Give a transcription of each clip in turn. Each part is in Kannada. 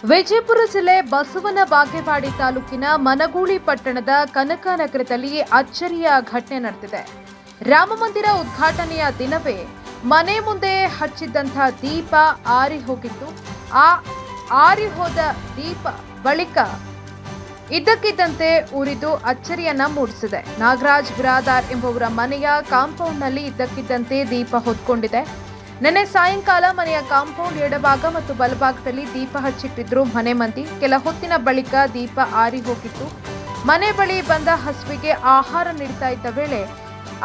ವಿಜಯಪುರ ಜಿಲ್ಲೆ ಬಸವನ ಬಾಗೇವಾಡಿ ತಾಲೂಕಿನ ಮನಗೂಳಿ ಪಟ್ಟಣದ ಕನಕನಗರದಲ್ಲಿ ಅಚ್ಚರಿಯ ಘಟನೆ ನಡೆದಿದೆ. ರಾಮಮಂದಿರ ಉದ್ಘಾಟನೆಯ ದಿನವೇ ಮನೆ ಮುಂದೆ ಹಚ್ಚಿದ್ದಂತಹ ದೀಪ ಆರಿ ಹೋಗಿತ್ತು. ಆ ಆರಿ ಹೋದ ದೀಪ ಬಳಿಕ ಇದ್ದಕ್ಕಿದ್ದಂತೆ ಉರಿದು ಅಚ್ಚರಿಯನ್ನ ಮೂಡಿಸಿದೆ. ನಾಗರಾಜ್ ಬಿರಾದಾರ್ ಎಂಬುವರ ಮನೆಯ ಕಾಂಪೌಂಡ್ನಲ್ಲಿ ಇದ್ದಕ್ಕಿದ್ದಂತೆ ದೀಪ ಹೊತ್ಕೊಂಡಿದೆ. ನಿನ್ನೆ ಸಾಯಂಕಾಲ ಮನೆಯ ಕಾಂಪೌಂಡ್ ಎಡಭಾಗ ಮತ್ತು ಬಲಭಾಗದಲ್ಲಿ ದೀಪ ಹಚ್ಚಿಟ್ಟಿದ್ರು ಮನೆ ಮಂದಿ. ಕೆಲ ಹೊತ್ತಿನ ಬಳಿಕ ದೀಪ ಆರಿ ಹೋಗಿತ್ತು. ಮನೆ ಬಳಿ ಬಂದ ಹಸುವಿಗೆ ಆಹಾರ ನೀಡ್ತಾ ಇದ್ದ ವೇಳೆ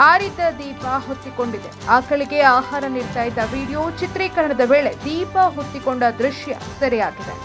ಆರಿದ ದೀಪ ಹೊತ್ತಿಕೊಂಡಿದೆ. ಆಕಳಿಗೆ ಆಹಾರ ನೀಡ್ತಾ ಇದ್ದ ವಿಡಿಯೋ ಚಿತ್ರೀಕರಣದ ವೇಳೆ ದೀಪ ಹೊತ್ತಿಕೊಂಡ ದೃಶ್ಯ ಸೆರೆಯಾಗಿದೆ.